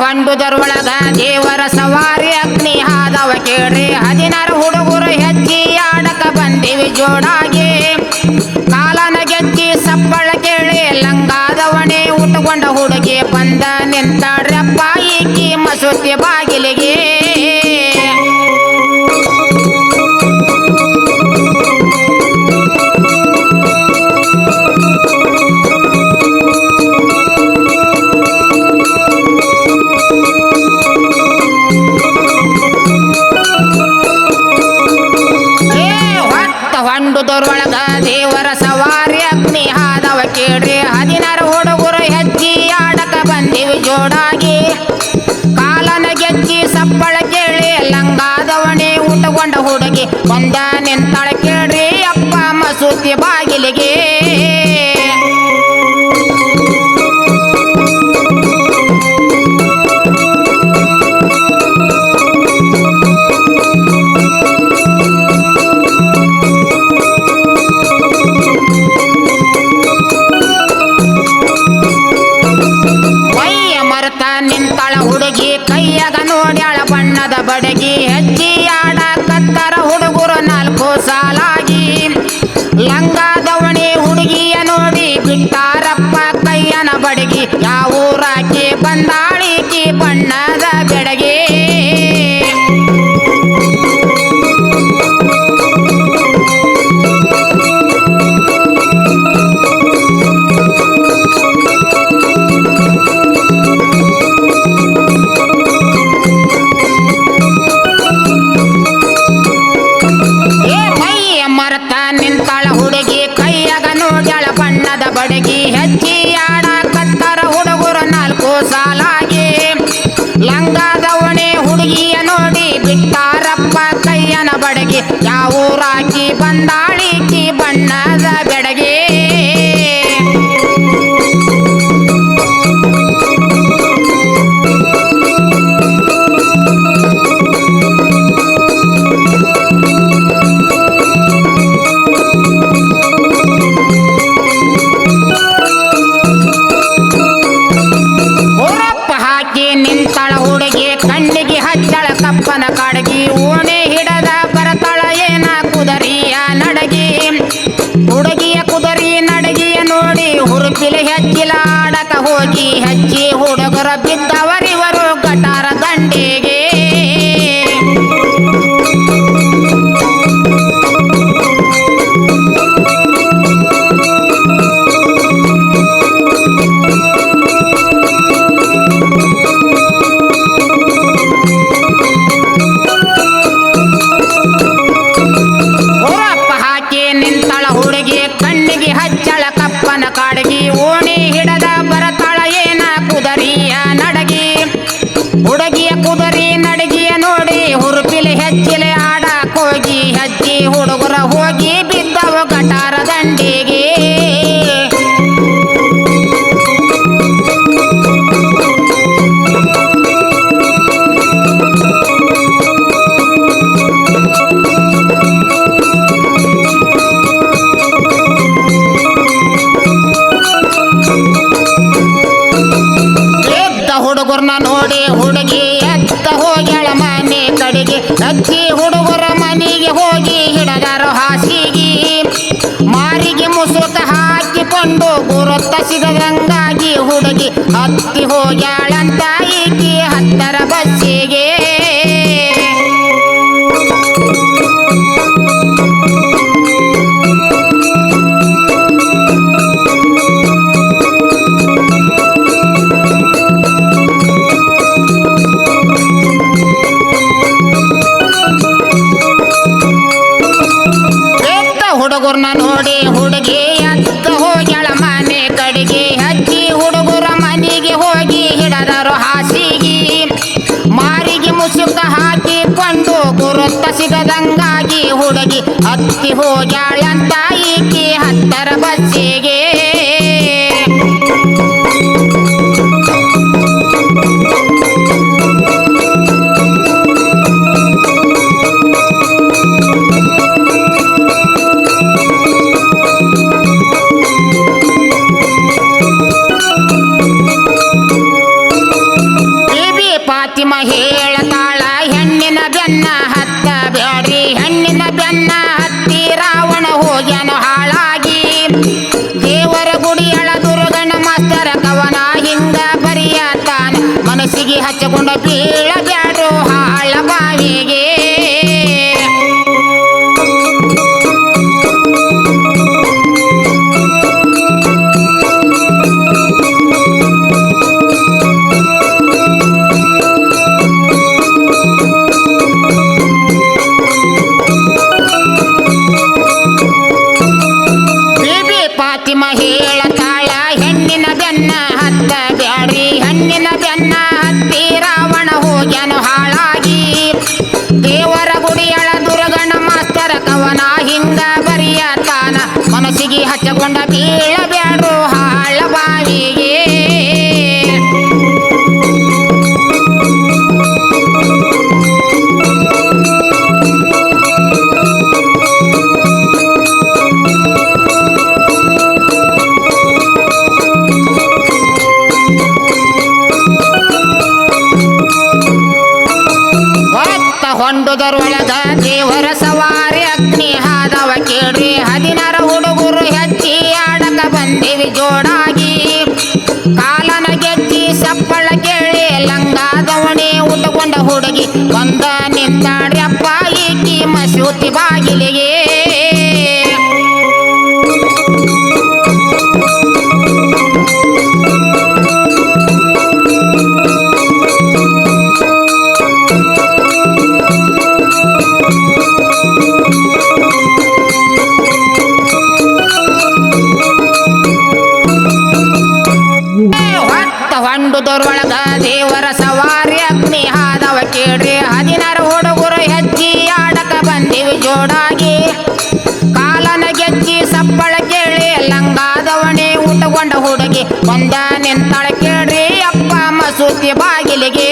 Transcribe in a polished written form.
ಹೊಂಡುದರೊಳಗ ದೇವರ ಸವಾರಿ ಅಗ್ನಿ ಹಾದವ ಕೇಳ್ರಿ 16 ಹುಡುಗರು ಹೆಜ್ಜಿ ಆಡಕ ಬಂದಿವಿ ಜೋಡಾಗಿ ಕಾಲನ ಗೆಜ್ಜಿ ಸಪ್ಪಳ ಕೇಳಿ ಲಂಗಾದವಣೆ ಉಟ್ಕೊಂಡ ಹುಡುಗಿ ಬಂದ ನಿಂತಾಡ್ರಪ್ಪ ಈಕಿ ಮಸೂತಿ ಬಾಗಿಲಿಗೆ ಹೊಂಡುದರೊಳಗ ದೇವರ ಸವಾರಿ ಅಗ್ನಿ ಹಾದವ ಕೇಳ್ರಿ 16 ಹುಡುಗರು ಹೆಜ್ಜಿ ಆಡಕ ಬಂದಿವಿ ಜೋಡಾಗಿ ಕಾಲನ ಗೆಜ್ಜಿ ಸಪ್ಪಳ ಕೇಳಿ ಲಂಗಾದವಣೆ ಉಟ್ಕೊಂಡ ಹುಡುಗಿ ಬಂದ ನಿಂತಾಳ ಕೇಳ್ರಿ ಅಪ್ಪ ಮಸೂತಿ ಬಾಗಿಲಿಗೆ ನಿಂತಳ ಹುಡುಗಿ ಕೈಯಾಗ ನೋಡ್ಯಾಳ ಬಣ್ಣದ ಬಡಗಿ ಹೆಜ್ಜಿ ಆಡಕತ್ತರ ಹುಡುಗರು 4 ಸಾಲಾಗಿ ಲಂಗಾದವಣಿ ಹುಡುಗಿಯ ನೋಡಿ ಬಿಟ್ಟಾರಪ್ಪ ಕೈಯನ ಬಡಗಿ ಯಾವೂರಾಕಿ ಬಂದಾಳಿಕಿ ಬಣ್ಣದ ಬೆಡಗಿ ನಿಂತಾಳ ಹುಡುಗಿ ಕೈಯಾಗ ನೋಡ್ಯಾಳ ಬಣ್ಣದ ಬಡಗಿ ಹೆಜ್ಜಿ ಆಡಕತ್ತರ ಹುಡುಗರು 4 ಸಾಲಾಗಿ ಲಂಗಾದವಣೆ ಹುಡುಗಿಯ ನೋಡಿ ಬಿಟ್ಟಾರಪ್ಪ ಕೈಯನ ಬಡಗಿ ಯಾವೂರಾಕಿ ಬಂದಾಳಿಕಿ ಬಣ್ಣದ ಬೆಡಗಿ ನಿಂತಳ ಹುಡುಗಿ ಕಣ್ಣಿಗೆ ಹಚ್ಚಳ ಕಪ್ಪನ ಕಾಡಗಿ ಓಣೆ ಹಿಡದ ಬರತಳ ಏನ ಕುದರಿಯ ನಡಗಿ ಹುಡುಗಿಯ ಕುದರಿ ನಡಗಿಯ ನೋಡಿ ಹುರುಪಿಲ ಹೆಜ್ಜಿಲ ಆಡಕ ಹೋಗಿ ಹೆಜ್ಜಿ ಹುಡುಗರ ಬಿದ್ದವರಿವರು ಗಟಾರ ದಂಡಿಗೆ ನಿಂತಳ ಹುಡುಗಿ ಕಣ್ಣಿಗೆ ಹಚ್ಚಳ ಕಪ್ಪನ ಕಾಡಗಿ ಓಣಿ ಹಿಡದ ಬರತಳ ಏನ ಕುದರಿಯ ನಡಗಿ ಹುಡುಗಿಯ ಕುದರಿ ನಡಗಿಯ ನೋಡಿ ಹುರುಪಿಲ ಹೆಜ್ಜಿಲೆ ಆಡಕ್ ಹೋಗಿ ಹೆಜ್ಜಿ ಹುಡುಗರ ಹೋಗಿ ಬಿದ್ದವ ಗಟಾರ ದಂಡಿಗೆ ಹುಡುಗರ್ನ ನೋಡಿ ಹುಡುಗಿ ಎತ್ತ ಹೋಗ್ಯಾಳ ಮನೆ ಕಡೆಗೆ ಹೆಜ್ಜಿ ಹುಡುಗರ ಮನೆಗೆ ಹೋಗಿ ಹಿಡದಾರ ಹಾಸಿಗೆ ಮಾರಿಗೆ ಮುಸುಕ ಹಾಕಿಕೊಂಡು ಗುರುತ ಸಿಗದಂಗಾಗಿ ಹುಡುಗಿ ಹತ್ತಿ ಹೋಗ್ಯಾಳಂತ ಈಕಿ 10ರ ಬಸ್ಸಿಗೆ ಹುಡುಗರ್ನ ನೋಡಿ ಹುಡುಗಿ ಎತ್ತ ಹೋಗ್ಯಾಳ ಮನೆ ಕಡೆಗೆ ಹೆಜ್ಜಿ ಹುಡುಗರ ಮನೆಗೆ ಹೋಗಿ ಹಿಡದರು ಹಾಸಿಗೆ ಮಾರಿಗೆ ಮುಸುಕ ಹಾಕಿಕೊಂಡು ಗುರುತ ಸಿಗದಂಗಾಗಿ ಹುಡುಗಿ ಹತ್ತಿ ಹೋಗ್ಯಾಳಂತ ಈಕಿ 10ರ ಬಸ್ಸಿಗೆ ಹಚ್ಚಕೊಂಡ ಬೀಳಬ್ಯಾಡ್ರು ಹಾಳ ಬಾವಿಗೆ. ಫಾತಿಮ ಹೇಳತಾಳ ಹೆಣ್ಣಿನ ಬೆನ್ನ ಹತ್ತ ಬ್ಯಾಡ್ರಿ, ಹೆಣ್ಣಿನ ಬೆನ್ನ ಹತ್ತಿ ರಾವಣ ಹೋಗ್ಯಾನು ಹಾಳಾಗಿ. ದೇವರ ಗುಡಿಯಳ ದುರ್ಗಣ ಮಾಸ್ತರ ಕವನ ಹಿಂಗ ಬರಿಯತಾನ, ಮನಸ್ಸಿಗೆ ಹಚ್ಚಕೊಂಡ ಬೀಳಬ್ಯಾಡ್ರು ಹಾಳ ಬಾವಿಗೆ. ಹೊಂಡುದರೊಳಗ ದೇವರ ಸವಾರಿ ಅಗ್ನಿ ಹಾದವ ಕೇಳ್ರಿ, 16 ಹುಡುಗರು ಹೆಚ್ಚಿ ಆಡಕ ಬಂದಿವಿ ಜೋಡಾಗಿ. ಕಾಲನ ಗೆಜ್ಜಿ ಸಪ್ಪಳ ಕೇಳಿ ಲಂಗಾದವಣಿ ಉಟ್ಕೊಂಡ ಹುಡುಗಿ ಬಂದ ನಿಂತಾಡ್ರಿ ಅಪ್ಪ ಈಕಿ ಮಸೂತಿ ಬಾಗಿಲಿಗೆ. ಹೊಂಡುದರೊಳಗ ದೇವರ ಸವಾರಿ ಅಗ್ನಿ ಹಾದವ ಕೇಳ್ರಿ, 16 ಹುಡುಗರು ಹೆಚ್ಚಿ ಆಡಕ ಬಂದಿವಿ ಜೋಡಾಗಿ. ಕಾಲನ ಗೆಜ್ಜಿ ಸಪ್ಪಳ ಕೇಳಿ ಲಂಗಾದವಣಿ ಉಟ್ಕೊಂಡ ಹುಡುಗಿ ಬಂದ ನಿಂತಾಳ ಕೇಳ್ರಿ ಅಪ್ಪ ಮಸೂತಿ ಬಾಗಿಲಿಗೆ.